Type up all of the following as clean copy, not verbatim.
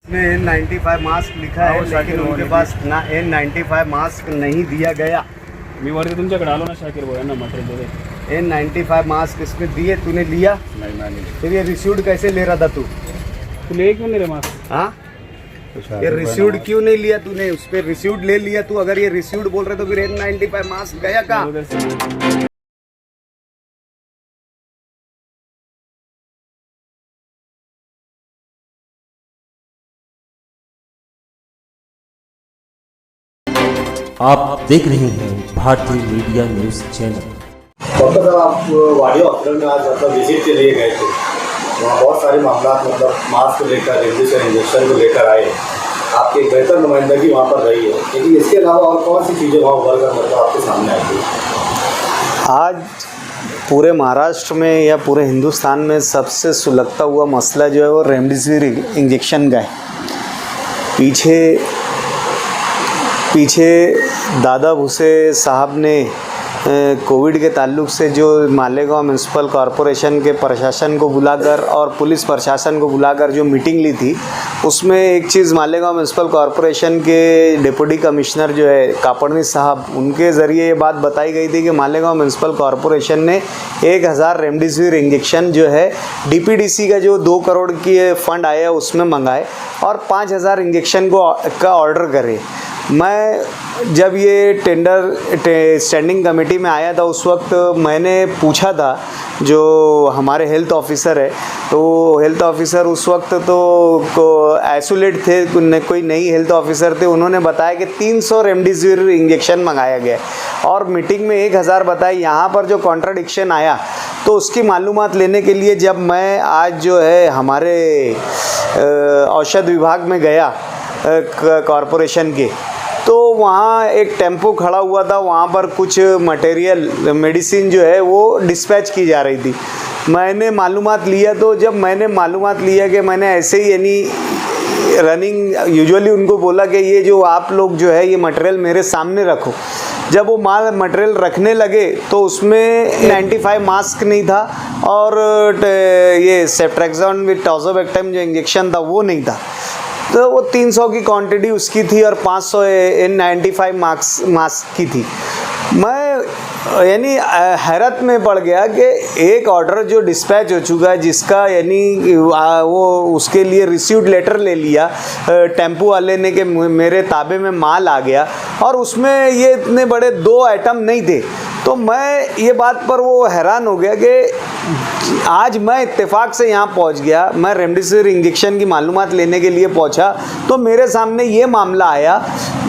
में N95 mask लिखा है लेकिन उनके पास ना N95 मास्क नहीं दिया गया। मी वरती तुमच्याकडे आलो ना शाकीर भाऊ यांना मटेरियल दे। N95 मास्क इसमें दिए, तूने लिया? नहीं फिर ये रिसीव्ड कैसे ले रहा था तू? ले क्यों नहीं रे मास्क? हाँ, ये रिसीव्ड क्यों नहीं लिया तूने? उस पर रिसीव्ड ले लिया तू। अगर ये रिसीव्ड बोल रहे तो फिर N95 मास्क गया कहाँ? आप देख रहे हैं भारतीय मीडिया न्यूज चैनल। डॉक्टर साहब, आप वाडी हॉस्पिटल में आज मतलब विजिट के लिए गए थे, वहाँ बहुत सारे मामला मतलब मास्क को लेकर, रेमडेसिविर इंजेक्शन को लेकर आए। आपकी एक बेहतर नुमाइंदगी वहाँ पर रही है, लेकिन इसके अलावा और कौन सी चीज़ें वहाँ उभर कर मतलब आपके सामने आई थी? आज पूरे महाराष्ट्र में या पूरे हिंदुस्तान में सबसे सुलगता हुआ मसला जो है वो रेमडेसिविर इंजेक्शन का है। पीछे दादा भूसे साहब ने कोविड के ताल्लुक से जो मालेगांव म्यूनसिपल कॉरपोरेशन के प्रशासन को बुलाकर और पुलिस प्रशासन को बुलाकर जो मीटिंग ली थी, उसमें एक चीज़ मालेगांव म्यूनसिपल कॉरपोरेशन के डिप्टी कमिश्नर जो है कापड़नी साहब, उनके ज़रिए ये बात बताई गई थी कि मालेगांव म्यूनसिपल कॉरपोरेशन ने 1000 रेमडेसिविर इंजेक्शन जो है डीपीडीसी का जो 2 करोड़ की फंड आया उसमें मंगाए और 5000 इंजेक्शन का ऑर्डर करे। मैं जब ये टेंडर स्टैंडिंग कमेटी में आया था उस वक्त मैंने पूछा था जो हमारे हेल्थ ऑफिसर है, तो हेल्थ ऑफिसर उस वक्त तो आइसोलेट थे, कोई नई हेल्थ ऑफिसर थे, उन्होंने बताया कि 300 रेमडेसिविर इंजेक्शन मंगाया गया और मीटिंग में 1000 बताए। यहाँ पर जो कॉन्ट्राडिक्शन आया तो उसकी मालूमात लेने के लिए जब मैं आज जो है हमारे औषध विभाग में गया कॉरपोरेशन के, तो वहाँ एक टेम्पो खड़ा हुआ था, वहाँ पर कुछ मटेरियल मेडिसिन जो है वो डिस्पैच की जा रही थी। मैंने मालूमात लिया, तो जब मैंने मालूमात लिया कि मैंने ऐसे ही यानी रनिंग यूजुअली उनको बोला कि ये जो आप लोग जो है ये मटेरियल मेरे सामने रखो। जब वो मटेरियल रखने लगे तो उसमें 95 मास्क नहीं था और ये सेफ्ट्रैक्सोन विद टॉज़ोबैक्टम जो इंजेक्शन था वो नहीं था। तो वो 300 की क्वांटिटी उसकी थी और 500 N95 मास्क की थी। मैं यानी हैरत में पड़ गया कि एक ऑर्डर जो डिस्पैच हो चुका है, जिसका यानी वो उसके लिए रिसीव्ड लेटर ले लिया टेम्पो वाले ने कि मेरे ताबे में माल आ गया, और उसमें ये इतने बड़े 2 आइटम नहीं थे। तो मैं ये बात पर वो हैरान हो गया कि आज मैं इत्तेफाक से यहाँ पहुँच गया, मैं रेमडेसिविर इंजेक्शन की मालूमात लेने के लिए पहुँचा तो मेरे सामने ये मामला आया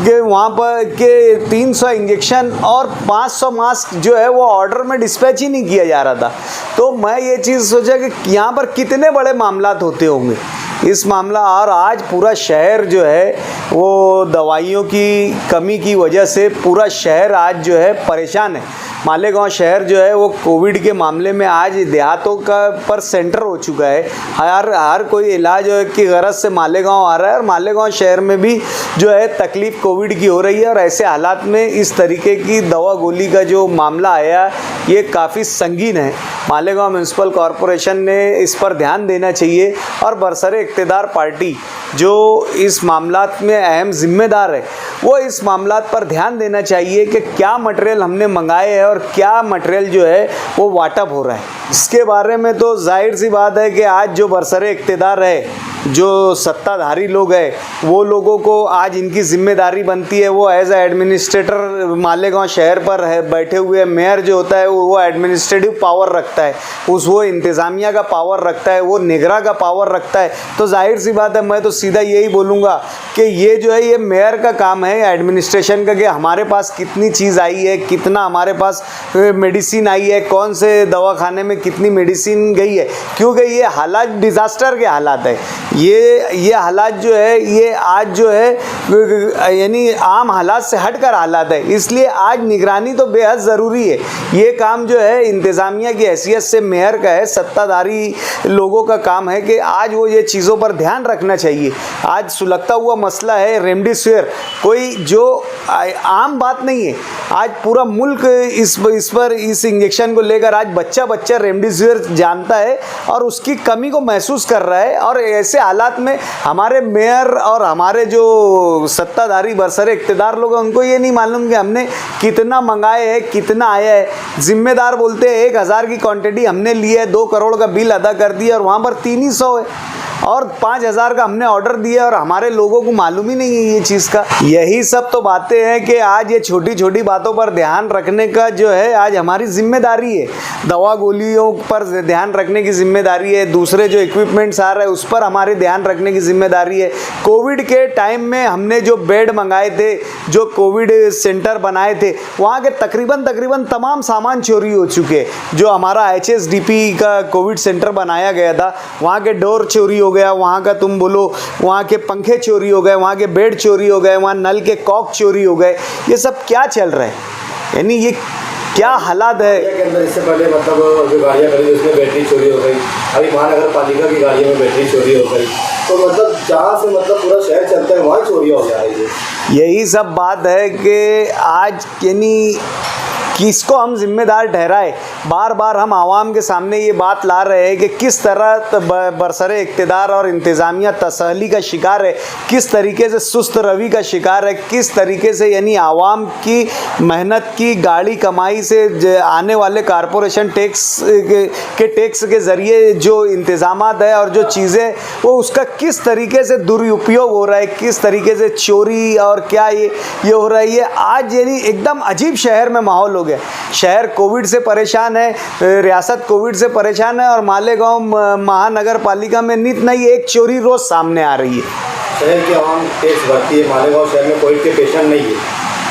कि वहाँ पर के 300 इंजेक्शन और 500 मास्क जो है वो ऑर्डर में डिस्पैच ही नहीं किया जा रहा था। तो मैं ये चीज़ सोचा कि यहाँ पर कितने बड़े मामलात होते होंगे इस मामला। और आज पूरा शहर जो है वो दवाइयों की कमी की वजह से पूरा शहर आज जो है परेशान है। मालेगांव शहर जो है वो कोविड के मामले में आज देहातों का पर सेंटर हो चुका है। हर कोई इलाज की गरज से मालेगांव आ रहा है और मालेगांव शहर में भी जो है तकलीफ़ कोविड की हो रही है। और ऐसे हालात में इस तरीके की दवा गोली का जो मामला आया ये काफ़ी संगीन है। मालेगांव म्यूनसिपल कॉरपोरेशन ने इस पर ध्यान देना चाहिए और बरसरे इक़्तिदार पार्टी जो इस मामलात में अहम जिम्मेदार है वो इस मामलात पर ध्यान देना चाहिए कि क्या मटेरियल हमने मंगाए हैं और क्या मटेरियल जो है वो वाटअप हो रहा है। इसके बारे में तो जाहिर सी बात है कि आज जो बरसरे इक़्तिदार है, जो सत्ताधारी लोग हैं, वो लोगों को आज इनकी जिम्मेदारी बनती है। वो एज ए एडमिनिस्ट्रेटर मालेगांव शहर पर है बैठे हुए मेयर जो होता है वो एडमिनिस्ट्रेटिव पावर रखता है, वो इंतज़ामिया का पावर रखता है, वो निगरां का पावर रखता है। तो जाहिर सी बात है मैं तो सीधा यही बोलूँगा कि ये जो है ये मेयर का काम है एडमिनिस्ट्रेशन का कि हमारे पास कितनी चीज़ आई है, कितना हमारे पास मेडिसिन आई है, कौन से दवाखाने में कितनी मेडिसिन गई है, क्योंकि ये हालात डिज़ास्टर के हालात है। ये हालात जो है ये आज जो है यानी आम हालात से हटकर हालात है, इसलिए आज निगरानी तो बेहद ज़रूरी है। ये काम जो है इंतज़ामिया की हैसियत से मेयर का है, सत्ताधारी लोगों का काम है कि आज वो ये चीज़ों पर ध्यान रखना चाहिए। आज सुलगता हुआ मसला है रेमडेसिविर, कोई जो आम बात नहीं है। आज पूरा मुल्क इस इंजेक्शन को लेकर आज बच्चा रेमडेसिविर जानता है और उसकी कमी को महसूस कर रहा है। और ऐसे हालात में हमारे मेयर और हमारे जो सत्ताधारी बरसरे इख्तियार लोग हैं उनको ये नहीं मालूम कि हमने कितना मंगाए है, कितना आया है। जिम्मेदार बोलते हैं 1000 की क्वांटिटी हमने ली है, 2 करोड़ का बिल अदा कर दिया और वहाँ पर 300 है और 5000 का हमने ऑर्डर दिया और हमारे लोगों को मालूम ही नहीं है ये चीज़ का। यही सब तो बातें हैं कि आज ये छोटी छोटी बातों पर ध्यान रखने का जो है आज हमारी जिम्मेदारी है। दवा गोलियों पर ध्यान रखने की जिम्मेदारी है, दूसरे जो इक्विपमेंट्स आ रहे हैं उस पर हमारे ध्यान रखने की जिम्मेदारी है। कोविड के टाइम में हमने जो बेड मंगाए थे, जो कोविड सेंटर बनाए थे, वहाँ के तकरीबन तमाम सामान चोरी हो चुके हैं। जो हमारा HSDP का कोविड सेंटर बनाया गया था वहाँ के डोर चोरी हो गया, वहाँ का तुम बोलो वहाँ के पंखे चोरी हो गए, वहाँ के बेड चोरी हो गए, वहाँ नल के कॉक चोरी हो गए। ये सब क्या चल रहा है, यानी ये क्या हालात है। के अंदर इससे पहले मतलब जो गाड़ियाँ खरीदी उसमें बैटरी चोरी हो गई, अभी महानगर पालिका की गाड़ियों में बैटरी चोरी हो गई, तो मतलब जहाँ से मतलब पूरा शहर चलता है वहाँ चोरियाँ हो जा रही है। यही सब बात है कि आज यानी किसको हम जिम्मेदार ठहराए। बार बार हम आवाम के सामने ये बात ला रहे हैं कि किस तरह बरसरे इक़्तिदार और इंतज़ामिया तसहली का शिकार है, किस तरीके से सुस्त रवि का शिकार है, किस तरीके से यानी आवाम की मेहनत की गाड़ी कमाई से आने वाले कारपोरेशन टैक्स के ज़रिए जो इंतज़ामात है और जो चीज़ें वो उसका किस तरीके से दुरुपयोग हो रहा है, किस तरीके से चोरी और क्या ये हो रहा है। ये आज यानी एकदम अजीब शहर में माहौल हो गया। शहर कोविड से परेशान है, रियासत कोविड से परेशान है और मालेगांव महानगर पालिका में नित नई एक चोरी रोज सामने आ रही है। शहर की आवाम टैक्स भरती है, मालेगांव शहर में कोविड के पेशेंट नहीं है,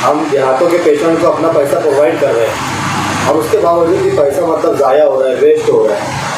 हम देहातों के पेशेंट को अपना पैसा प्रोवाइड कर रहे हैं और उसके बावजूद भी पैसा मतलब ज़ाया हो रहा है, वेस्ट हो रहा है।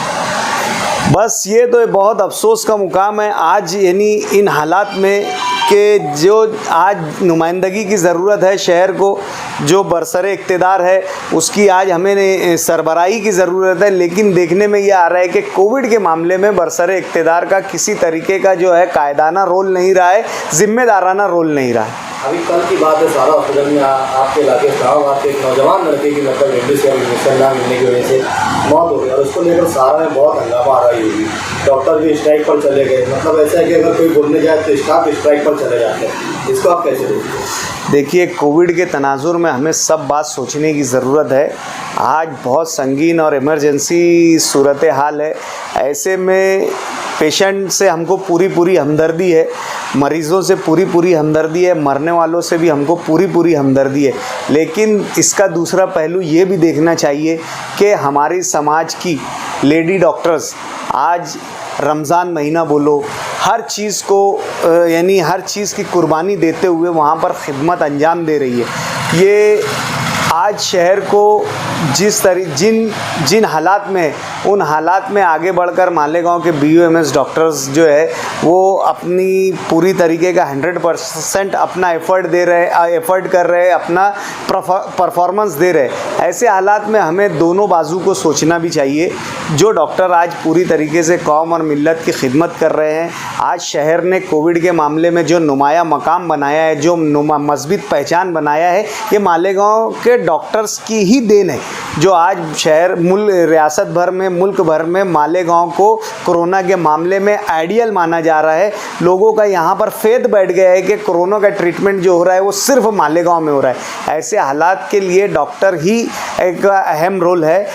बस ये तो बहुत अफसोस का मुकाम है आज यानी इन हालात में कि जो आज नुमाइंदगी की ज़रूरत है शहर को, जो बरसरे इक़्तिदार है उसकी आज हमें सरबराही की ज़रूरत है। लेकिन देखने में ये आ रहा है कि कोविड के मामले में बरसरे इक़्तिदार का किसी तरीके का जो है कायदाना रोल नहीं रहा है, ज़िम्मेदाराना रोल नहीं रहा है। अभी कल की बात है, सारा हॉस्पिटल में आपके इलाके गाँव आपके एक नौजवान लड़के की मतलब रेमडेसिविर इंजेक्शन ना मिलने की वजह से मौत हो गई और उसको लेकर सारा में बहुत हंगामा आ रही होगी। डॉक्टर भी स्ट्राइक पर चले गए, मतलब ऐसा है कि अगर कोई बोलने जाए तो स्टाफ स्ट्राइक पर चले जाते हैं। इसको आप कैसे देखते हैं? देखिए, कोविड के तनाजुर में हमें सब बात सोचने की ज़रूरत है। आज बहुत संगीन और इमरजेंसी सूरत हाल है। ऐसे में पेशेंट से हमको पूरी हमदर्दी है, मरीज़ों से पूरी हमदर्दी है, मरने वालों से भी हमको पूरी हमदर्दी है। लेकिन इसका दूसरा पहलू ये भी देखना चाहिए कि हमारी समाज की लेडी डॉक्टर्स आज रमज़ान महीना बोलो, हर चीज़ को यानी हर चीज़ की कुर्बानी देते हुए वहाँ पर खिदमत अंजाम दे रही है। ये आज शहर को जिन हालात में उन हालात में आगे बढ़कर मालेगांव के BUMS डॉक्टर्स जो है वो अपनी पूरी तरीके का 100% अपना एफ़र्ट कर रहे हैं, अपना परफॉर्मेंस दे रहे हैं। ऐसे हालात में हमें दोनों बाजू को सोचना भी चाहिए। जो डॉक्टर आज पूरी तरीके से कौम और मिल्लत की खिदमत कर रहे हैं, आज शहर ने कोविड के मामले में जो नुमाया मकाम बनाया है, जो मज़बूत पहचान बनाया है, ये मालेगांव के डॉक्टर्स की ही देन है। जो आज शहर रियासत भर में, मुल्क भर में मालेगांव को कोरोना के मामले में आइडियल माना जा रहा है। लोगों का यहाँ पर फेथ बैठ गया है कि कोरोना का ट्रीटमेंट जो हो रहा है वो सिर्फ मालेगांव में हो रहा है। ऐसे हालात के लिए डॉक्टर ही एक अहम रोल है।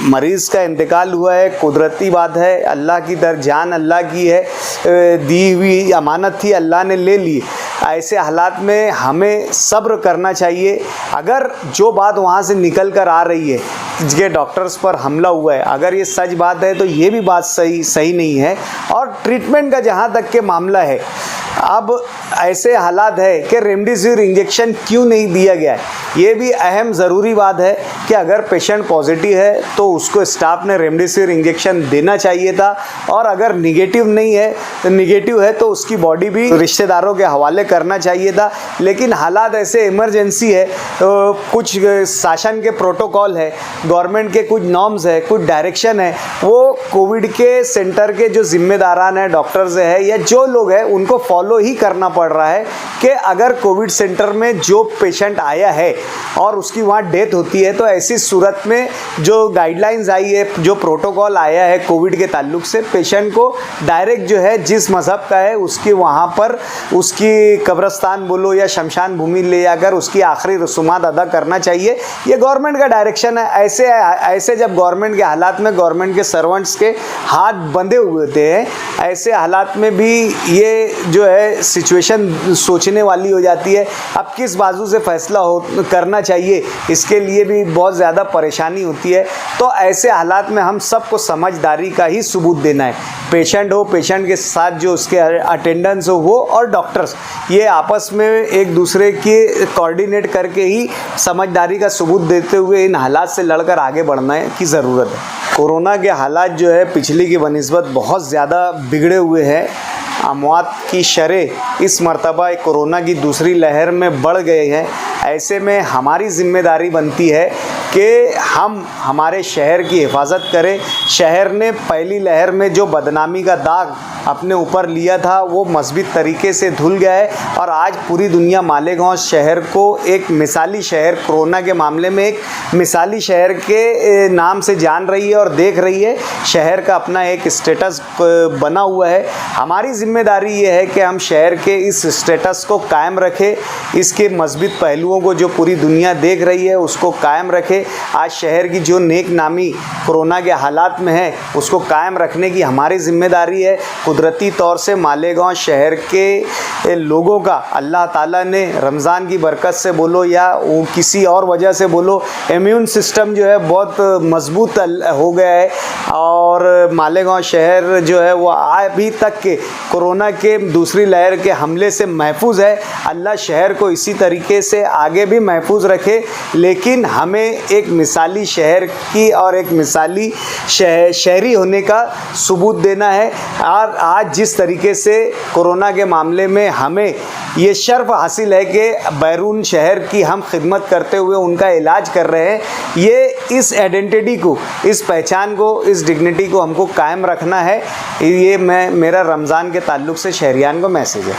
मरीज़ का इंतकाल हुआ है, कुदरती बात है, अल्लाह की जान अल्लाह की है, दी हुई अमानत थी, अल्लाह ने ले ली। ऐसे हालात में हमें सब्र करना चाहिए। अगर जो बात वहाँ से निकल कर आ रही है कि डॉक्टर्स पर हमला हुआ है, अगर ये सच बात है तो ये भी बात सही नहीं है। और ट्रीटमेंट का जहाँ तक के मामला है, अब ऐसे हालात है कि रेमडेसिविर इंजेक्शन क्यों नहीं दिया गया है, ये भी अहम ज़रूरी बात है कि अगर पेशेंट पॉजिटिव है तो उसको स्टाफ ने रेमडेसिविर इंजेक्शन देना चाहिए था, और अगर निगेटिव है तो उसकी बॉडी भी रिश्तेदारों के हवाले करना चाहिए था। लेकिन हालात ऐसे इमरजेंसी है, कुछ शासन के प्रोटोकॉल है, गवर्नमेंट के कुछ नॉर्म्स है, कुछ डायरेक्शन है, वो कोविड के सेंटर के जो जिम्मेदारान है, डॉक्टर्स है या जो लोग हैं, उनको फॉलो ही करना पड़ रहा है कि अगर कोविड सेंटर में जो पेशेंट आया है और उसकी वहाँ डेथ होती है, तो ऐसी सूरत में जो गाइडलाइंस आई है, जो प्रोटोकॉल आया है कोविड के ताल्लुक से, पेशेंट को डायरेक्ट जो है जिस मज़हब का है उसके वहाँ पर उसकी कब्रस्तान बोलो या शमशान भूमि ले जाकर उसकी आखिरी रसूमात अदा करना चाहिए। ये गवर्नमेंट का डायरेक्शन है। ऐसे जब गवर्नमेंट के हालात में गवर्नमेंट के सर्वेंट्स के हाथ बंधे हुए होते हैं, ऐसे हालात में भी ये जो है सिचुएशन सोचने वाली हो जाती है। अब किस बाजू से फैसला करना चाहिए, इसके लिए भी बहुत ज़्यादा परेशानी होती है। तो ऐसे हालात में हम सबको समझदारी का ही सबूत देना है। पेशेंट हो, पेशेंट के साथ जो उसके अटेंडेंस हो वो, और डॉक्टर्स, ये आपस में एक दूसरे की कोऑर्डिनेट करके ही समझदारी का सबूत देते हुए इन हालात से लड़कर आगे बढ़ने की ज़रूरत है। कोरोना के हालात जो है पिछली की बनिस्बत बहुत ज़्यादा बिगड़े हुए हैं। अमवात की शरह इस मर्तबा कोरोना की दूसरी लहर में बढ़ गए हैं। ऐसे में हमारी ज़िम्मेदारी बनती है कि हम हमारे शहर की हिफाजत करें। शहर ने पहली लहर में जो बदनामी का दाग अपने ऊपर लिया था वो मज़बूत तरीके से धुल गया है, और आज पूरी दुनिया मालेगांव शहर को एक मिसाली शहर, कोरोना के मामले में एक मिसाली शहर के नाम से जान रही है और देख रही है। शहर का अपना एक स्टेटस बना हुआ है। हमारी ज़िम्मेदारी ये है कि हम शहर के इस स्टेटस को कायम रखें, इसके मज़बूत पहलुओं को जो पूरी दुनिया देख रही है उसको कायम रखें। आज शहर की जो नेक नामी कोरोना के हालात में है उसको कायम रखने की हमारी ज़िम्मेदारी है। कुदरती तौर से मालेगांव शहर के लोगों का अल्लाह ताला ने रमज़ान की बरकत से बोलो या किसी और वजह से बोलो, इम्यून सिस्टम जो है बहुत मजबूत हो गया है, और मालेगांव शहर जो है वो अभी तक के कोरोना के दूसरी लहर के हमले से महफूज है। अल्लाह शहर को इसी तरीके से आगे भी महफूज रखे। लेकिन हमें एक मिसाली शहर की और एक मिसाली शहरी होने का सबूत देना है। और आज जिस तरीके से कोरोना के मामले में हमें ये शर्फ हासिल है कि बैरून शहर की हम खिदमत करते हुए उनका इलाज कर रहे हैं, ये इस आइडेंटिटी को, इस पहचान को, इस डिग्निटी को हमको कायम रखना है। ये मेरा रमज़ान के ताल्लुक़ से शहरियान को मैसेज है।